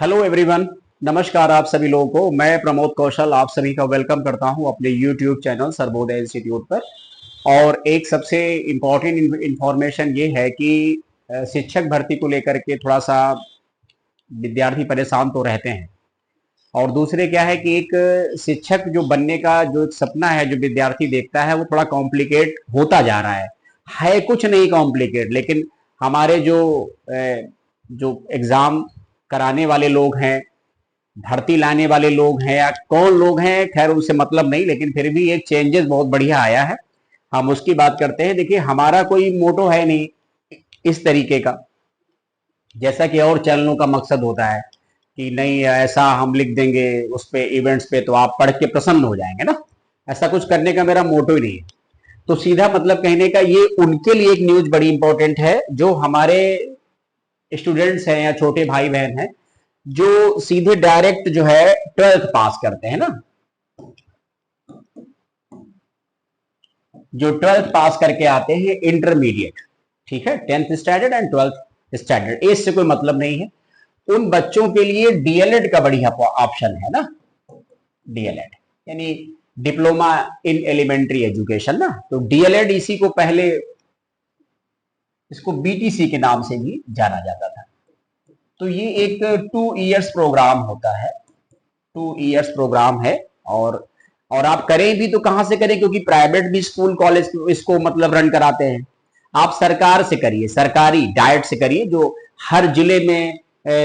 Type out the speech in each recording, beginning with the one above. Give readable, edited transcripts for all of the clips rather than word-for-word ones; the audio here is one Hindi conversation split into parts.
Hello everyone. नमस्कार आप सभी लोगों को। मैं प्रमोद कौशल आप सभी का वेलकम करता हूं अपने यूट्यूब चैनल सर्वोदय इंस्टीट्यूट पर। और एक सबसे इम्पोर्टेंट इंफॉर्मेशन ये है कि शिक्षक भर्ती को लेकर के थोड़ा सा विद्यार्थी परेशान तो रहते हैं। और दूसरे क्या है कि एक शिक्षक जो बनने का जो एक सपना है जो विद्यार्थी देखता है वो थोड़ा कॉम्प्लिकेट होता जा रहा है कुछ नहीं कॉम्प्लिकेट, लेकिन हमारे जो एग्जाम कराने वाले लोग हैं, भर्ती लाने वाले लोग हैं या कौन लोग हैं, खैर उससे मतलब नहीं, लेकिन फिर भी एक चेंजेस बहुत बढ़िया आया है। हम उसकी बात करते हैं। देखिए, हमारा कोई मोटो है नहीं इस तरीके का, जैसा कि और चैनलों का मकसद होता है कि नहीं ऐसा हम लिख देंगे उस पे इवेंट्स पे तो आप पढ़ के प्रसन्न हो जाएंगे ना। ऐसा कुछ करने का मेरा मोटो ही नहीं है। तो सीधा मतलब कहने का, ये उनके लिए एक न्यूज बड़ी इंपॉर्टेंट है जो हमारे स्टूडेंट्स हैं या छोटे भाई बहन हैं जो सीधे डायरेक्ट जो है 12th पास करते हैं ना, जो 12th पास करके आते हैं इंटरमीडिएट, ठीक है, 10th standard and 12th standard, as से कोई मतलब नहीं है। उन बच्चों के लिए डीएलएड का बढ़िया ऑप्शन है ना। डीएलएड यानी डिप्लोमा इन एलिमेंट्री एजुकेशन ना। तो डीएलएड इसी को पहले इसको बीटीसी के नाम से भी जाना जाता था। तो ये एक 2 इयर्स प्रोग्राम होता है, 2 इयर्स प्रोग्राम है। और आप करें भी तो कहां से करें, क्योंकि प्राइवेट भी स्कूल कॉलेज इसको मतलब रन कराते हैं। आप सरकार से करिए, सरकारी डाइट से करिए, जो हर जिले में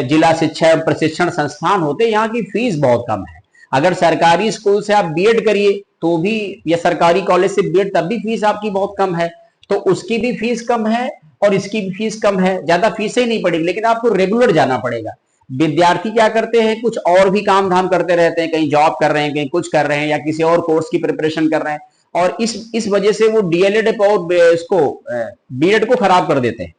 जिला शिक्षा एवं प्रशिक्षण संस्थान होते हैं। यहाँ की फीस बहुत कम है। अगर सरकारी स्कूल से आप बीएड करिए तो भी, या सरकारी कॉलेज से बीएड, तब भी फीस आपकी बहुत कम है। तो उसकी भी फीस कम है और इसकी भी फीस कम है, ज्यादा फीसें नहीं पड़ेगी, लेकिन आपको रेगुलर जाना पड़ेगा। विद्यार्थी क्या करते हैं, कुछ और भी काम धाम करते रहते हैं, कहीं जॉब कर रहे हैं, कहीं कुछ कर रहे हैं, या किसी और कोर्स की प्रिपरेशन कर रहे हैं, और इस वजह से वो डीएलएड और इसको बीएड को खराब कर देते हैं।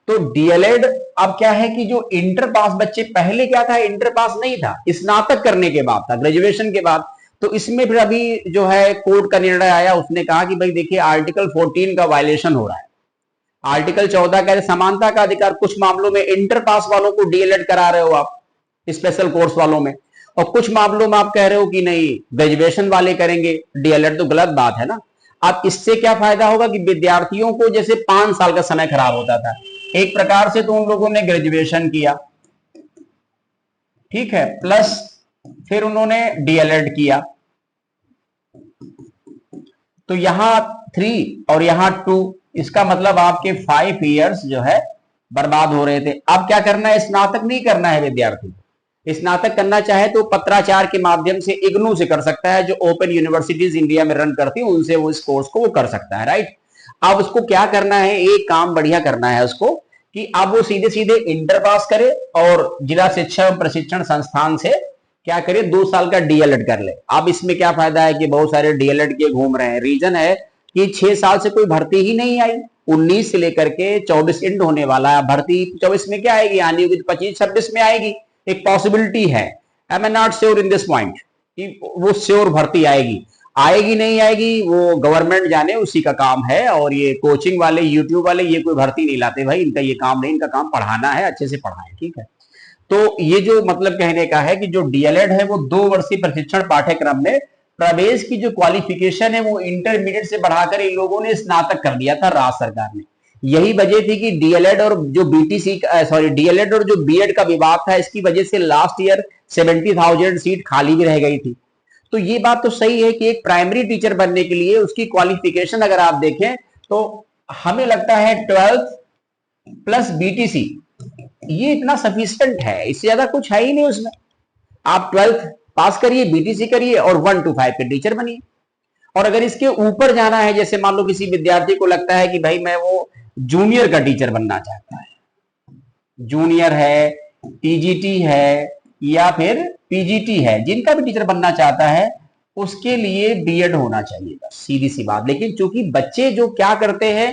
तो डीएलएड अब क्या है कि जो इंटर पास बच्चे, पहले क्या था, इंटर पास नहीं था, स्नातक करने के बाद था, ग्रेजुएशन के बाद। तो इसमें फिर अभी जो है कोर्ट का निर्णय आया, उसने कहा कि भाई देखिए आर्टिकल 14 का वायलेशन हो रहा है। आर्टिकल 14 कहते समानता का अधिकार, कुछ मामलों में इंटर पास वालों को डीएलएड करा रहे हो आप, स्पेशल कोर्स वालों में, और कुछ मामलों में आप कह रहे हो कि नहीं ग्रेजुएशन वाले करेंगे डीएलएड, तो गलत बात है ना। अब इससे क्या फायदा होगा कि विद्यार्थियों को जैसे 5 साल का समय खराब होता था, एक प्रकार से तो उन लोगों ने ग्रेजुएशन किया, ठीक है, प्लस फिर उन्होंने डीएलएड किया, तो यहां 3 और यहां 2, इसका मतलब आपके 5 इयर्स जो है बर्बाद हो रहे थे। अब क्या करना है, स्नातक नहीं करना है विद्यार्थी। स्नातक करना चाहे तो पत्राचार के माध्यम से इग्नू से कर सकता है, जो ओपन यूनिवर्सिटीज इंडिया में रन करती है, उनसे वो इस कोर्स को वो कर सकता है, राइट। अब उसको क्या करना है, एक काम बढ़िया करना है उसको, कि अब वो सीधे सीधे इंटर पास करे और जिला शिक्षा एवं प्रशिक्षण संस्थान से क्या करे, 2 साल का डीएलएड कर ले। अब इसमें क्या फायदा है कि बहुत सारे डीएलएड के घूम रहे हैं। रीजन है कि 6 साल से कोई भर्ती ही नहीं आई, 19 से लेकर के 24 एंड होने वाला है। भर्ती 24 में क्या आएगी, आनी होगी तो 25-26 में आएगी, एक पॉसिबिलिटी है। I am not sure in this point कि वो श्योर भर्ती आएगी, आएगी नहीं आएगी वो गवर्नमेंट जाने, उसी का काम है। और ये कोचिंग वाले, यूट्यूब वाले, ये कोई भर्ती नहीं लाते भाई, इनका ये काम नहीं, इनका काम पढ़ाना है, अच्छे से पढ़ाएं, ठीक है। तो ये जो मतलब कहने का है कि जो डीएलएड है वो 2 वर्षीय प्रशिक्षण पाठ्यक्रम में प्रवेश की जो क्वालिफिकेशन है वो इंटरमीडिएट से बढ़ाकर इन लोगों ने स्नातक कर दिया था राज्य सरकार ने। यही वजह थी कि डीएलएड और जो बीटीसी, सॉरी, डीएलएड और जो बीएड का विवाद था, इसकी वजह से लास्ट ईयर 70,000 सीट खाली भी रह गई थी। तो ये बात तो सही है कि एक प्राइमरी टीचर बनने के लिए उसकी क्वालिफिकेशन अगर आप देखें तो हमें लगता है 12th प्लस बीटीसी ये इतना सफिशिएंट है, इससे ज्यादा कुछ है ही नहीं उसमें। आप 12th पास करिए, बीटीसी करिए और 1 to 5 के टीचर बनिए। और अगर इसके ऊपर जाना है, जैसे मान लो किसी विद्यार्थी को लगता है कि भाई मैं वो जूनियर का टीचर बनना चाहता है, जूनियर है, टीजीटी है या फिर पीजीटी है, जिनका भी टीचर बनना चाहता है उसके लिए बीएड होना चाहिए, बस सीधी सी बात। लेकिन चूंकि बच्चे जो क्या करते हैं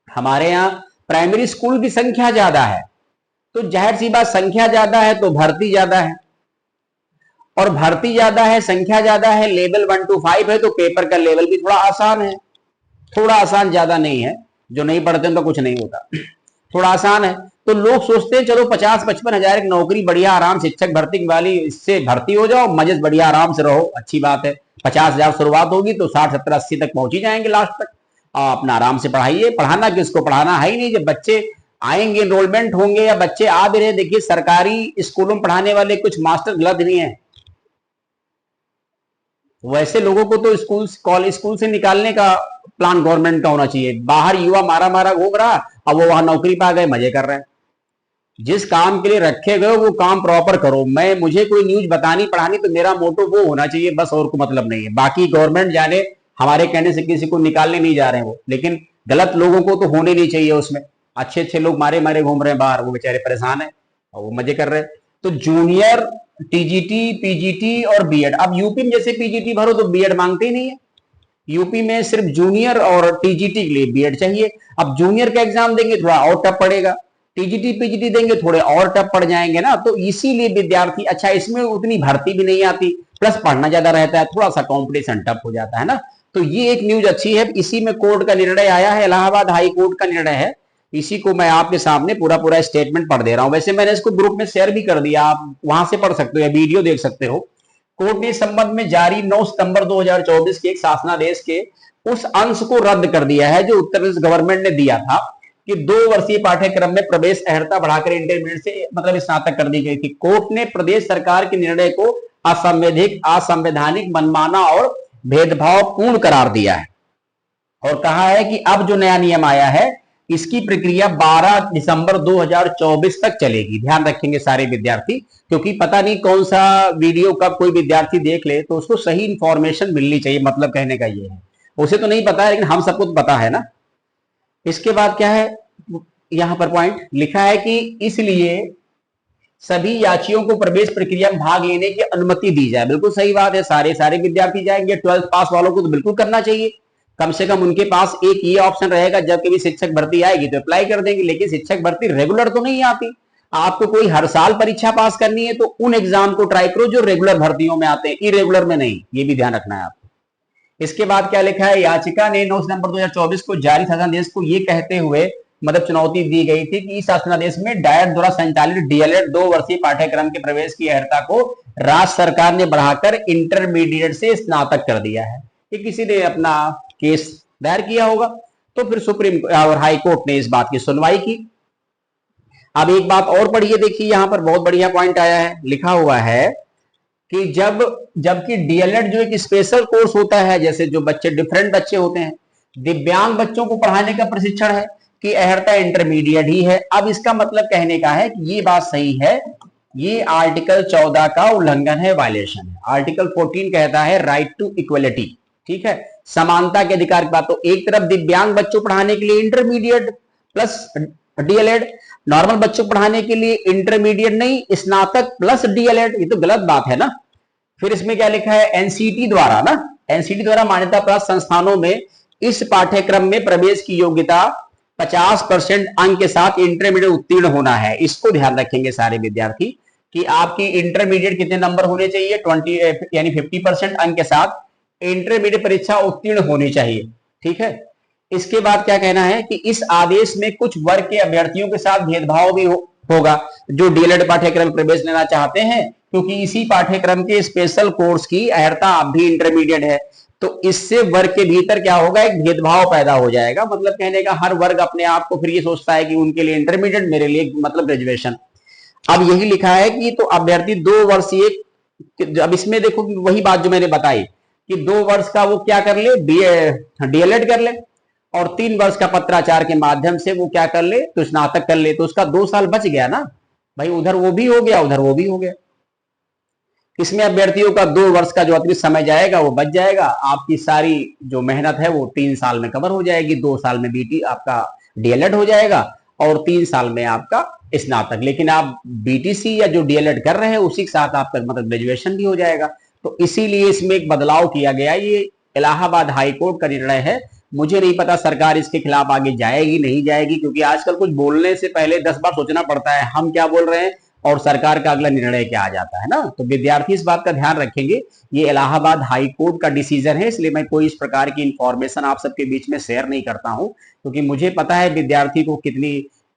हमारे यहाँ प्राइमरी स्कूल की संख्या ज्यादा है, तो जाहिर सी बात, संख्या ज्यादा है तो भर्ती ज्यादा है, और भर्ती ज्यादा है, संख्या ज्यादा है, लेवल 1 to 5 है, तो पेपर का लेवल भी थोड़ा आसान है, थोड़ा आसान, ज्यादा नहीं है। जो नहीं पढ़ते उनका कुछ नहीं होता, थोड़ा आसान है। तो लोग सोचते हैं चलो 50-55 हजार एक नौकरी बढ़िया आराम शिक्षक भर्ती वाली, इससे भर्ती हो जाओ, मजे बढ़िया आराम से रहो, अच्छी बात है। 50 हजार शुरुआत होगी तो 60, 70, 80 तक पहुंच ही जाएंगे लास्ट तक। अपना आराम से पढ़ाइए, पढ़ाना किसको, पढ़ाना है ही नहीं। जब बच्चे आएंगे, एनरोलमेंट होंगे या बच्चे आ भी रहे, देखिए सरकारी स्कूलों में पढ़ाने वाले कुछ मास्टर गलत नहीं है, वैसे लोगों को तो स्कूल कॉलेज स्कूल से निकालने का प्लान गवर्नमेंट का होना चाहिए। बाहर युवा मारा मारा घूम रहा, अब वो वहां नौकरी पा गए, मजे कर रहे हैं। जिस काम के लिए रखे गए वो काम प्रॉपर करो। मुझे कोई न्यूज बतानी पढ़ानी तो मेरा मोटो वो होना चाहिए बस, और को मतलब नहीं है। बाकी गवर्नमेंट जाने, हमारे कहने से किसी को निकालने नहीं जा रहे हैं वो, लेकिन गलत लोगों को तो होने नहीं चाहिए उसमें। अच्छे अच्छे लोग मारे मारे घूम रहे हैं बाहर, वो बेचारे परेशान है और वो मजे कर रहे हैं। तो जूनियर टीजीटी, पीजीटी और बीएड, अब यूपी में जैसे पीजीटी भरो तो बीएड मांगते ही नहीं है। यूपी में सिर्फ जूनियर और टीजीटी के लिए बीएड चाहिए। अब जूनियर का एग्जाम देंगे थोड़ा और टफ पड़ेगा, टीजीटी पीजीटी देंगे थोड़े और टफ पड़ जाएंगे ना, तो इसीलिए विद्यार्थी, अच्छा इसमें उतनी भर्ती भी नहीं आती, प्लस पढ़ना ज्यादा रहता है, थोड़ा सा कॉम्पिटिशन टफ हो जाता है ना। तो ये एक न्यूज अच्छी है, इसी में कोर्ट का निर्णय आया है, इलाहाबाद हाई कोर्ट का निर्णय है। इसी को मैं आपके सामने पूरा पूरा स्टेटमेंट पढ़ दे रहा हूं। वैसे मैंने इसको ग्रुप में शेयर भी कर दिया, आप वहां से पढ़ सकते हो या वीडियो देख सकते हो। कोर्ट ने इस संबंध में जारी 9 सितंबर 2024 के एक शासनादेश के उस अंश को रद्द कर दिया है जो उत्तर प्रदेश गवर्नमेंट ने दिया था कि 2 वर्षीय पाठ्यक्रम में प्रवेश अर्हता बढ़ाकर इंटरमीडिएट से मतलब स्नातक कर दी गई थी। कोर्ट ने प्रदेश सरकार के निर्णय को असंवैधानिक, मनमाना और भेदभावपूर्ण करार दिया है और कहा है कि अब जो नया नियम आया है इसकी प्रक्रिया 12 दिसंबर 2024 तक चलेगी। ध्यान रखेंगे सारे विद्यार्थी, क्योंकि पता नहीं कौन सा वीडियो कब कोई विद्यार्थी देख ले, तो उसको सही इंफॉर्मेशन मिलनी चाहिए, मतलब कहने का ये है। उसे तो नहीं पता है, लेकिन हम सबको तो पता है ना। इसके बाद क्या है, यहां पर पॉइंट लिखा है कि इसलिए सभी याचियों को प्रवेश प्रक्रिया में भाग लेने की अनुमति दी जाए। बिल्कुल सही बात है, सारे विद्यार्थी जाएंगे। 12th पास वालों को तो बिल्कुल करना चाहिए, कम से कम उनके पास एक ये ऑप्शन रहेगा, जब कभी शिक्षक भर्ती आएगी तो अप्लाई कर देंगे। लेकिन शिक्षक भर्ती रेगुलर तो नहीं आती, आपको कोई हर साल परीक्षा पास करनी है तो उन एग्जाम को ट्राई करो जो रेगुलर भर्तियों में आते हैं, इरेगुलर में नहीं, ये भी ध्यान रखना है आपको। इसके बाद क्या लिखा है, याचिका ने 9 सितंबर 2024 को जारी शासनादेश को ये कहते हुए मतलब चुनौती दी गई थी कि इस शासनादेश में डायट द्वारा संचालित डीएलएड 2 वर्षीय पाठ्यक्रम के प्रवेश की अर्हता को राज्य सरकार ने बढ़ाकर इंटरमीडिएट से स्नातक कर दिया है। ये किसी ने अपना केस दायर किया होगा, तो फिर सुप्रीम और हाई कोर्ट ने इस बात की सुनवाई की। अब एक बात और पढ़िए, देखिए यहां पर बहुत बढ़िया पॉइंट आया है, लिखा हुआ है कि जबकि डीएलएड जो एक स्पेशल कोर्स होता है, जैसे जो बच्चे डिफरेंट बच्चे होते हैं, दिव्यांग बच्चों को पढ़ाने का प्रशिक्षण है कि अर्हता इंटरमीडिएट ही है। अब इसका मतलब कहने का है कि ये बात सही है, ये आर्टिकल 14 का उल्लंघन है, वायलेशन है। आर्टिकल 14 कहता है राइट टू इक्वलिटी, ठीक है, समानता के अधिकार की बात। तो एक तरफ दिव्यांग बच्चों पढ़ाने के लिए इंटरमीडिएट प्लस डीएलएड, नॉर्मल बच्चों पढ़ाने के लिए इंटरमीडिएट नहीं स्नातक प्लस डीएलएड, ये तो गलत बात है ना। फिर इसमें क्या लिखा है, एनसीटी द्वारा ना, एनसीटी द्वारा मान्यता प्राप्त संस्थानों में इस पाठ्यक्रम में प्रवेश की योग्यता 50% अंक के साथ इंटरमीडिएट उत्तीर्ण होना है। इसको ध्यान रखेंगे सारे विद्यार्थी कि आपकी इंटरमीडिएट कितने नंबर होने चाहिए, 20 यानी 50% अंक के साथ इंटरमीडिएट परीक्षा उत्तीर्ण होनी चाहिए, ठीक है। इसके बाद क्या कहना है कि इस आदेश में कुछ वर्ग के अभ्यर्थियों के साथ भेदभाव भी होगा जो डीएलएड पाठ्यक्रम में प्रवेश लेना चाहते हैं, क्योंकि इसी पाठ्यक्रम के स्पेशल कोर्स की अर्हता अब भी इंटरमीडिएट है। तो इससे वर्ग के भीतर क्या होगा, एक भेदभाव पैदा हो जाएगा। मतलब कहने का हर वर्ग अपने आप को फिर ये सोचता है कि उनके लिए इंटरमीडिएट, मेरे लिए मतलब ग्रेजुएशन। अब यही लिखा है कि तो अभ्यर्थी 2 वर्षीय, अब इसमें देखो कि वही बात जो मैंने बताई कि 2 वर्ष का वो क्या कर ले, डीएलएड कर ले, और 3 वर्ष का पत्राचार के माध्यम से वो क्या कर ले, तो स्नातक कर ले, तो उसका 2 साल बच गया ना भाई, उधर वो भी हो गया, उधर वो भी हो गया। इसमें अभ्यर्थियों का 2 वर्ष का जो अतिरिक्त समय जाएगा वो बच जाएगा, आपकी सारी जो मेहनत है वो 3 साल में कवर हो जाएगी। 2 साल में बीटी आपका डीएलएड हो जाएगा और 3 साल में आपका स्नातक। लेकिन आप बीटीसी या जो डीएलएड कर रहे हैं उसी के साथ आपका मतलब ग्रेजुएशन भी हो जाएगा। तो इसीलिए इसमें एक बदलाव किया गया, ये इलाहाबाद हाई कोर्ट का निर्णय है। मुझे नहीं पता सरकार इसके खिलाफ आगे जाएगी नहीं जाएगी, क्योंकि आजकल कुछ बोलने से पहले 10 बार सोचना पड़ता है, हम क्या बोल रहे हैं और सरकार का अगला निर्णय क्या आ जाता है ना। तो विद्यार्थी इस बात का ध्यान रखेंगे, ये इलाहाबाद हाई कोर्ट का डिसीजन है, इसलिए मैं कोई इस प्रकार की इंफॉर्मेशन आप सबके बीच में शेयर नहीं करता हूं, क्योंकि मुझे पता है विद्यार्थी को कितनी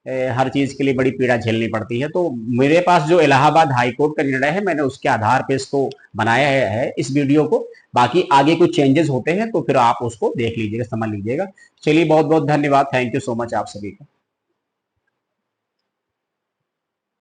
हर चीज के लिए बड़ी पीड़ा झेलनी पड़ती है। तो मेरे पास जो इलाहाबाद हाई कोर्ट का निर्णय है, मैंने उसके आधार पे इसको बनाया है इस वीडियो को। बाकी आगे कुछ चेंजेस होते हैं तो फिर आप उसको देख लीजिएगा, समझ लीजिएगा। चलिए, बहुत बहुत धन्यवाद, थैंक यू सो मच आप सभी का।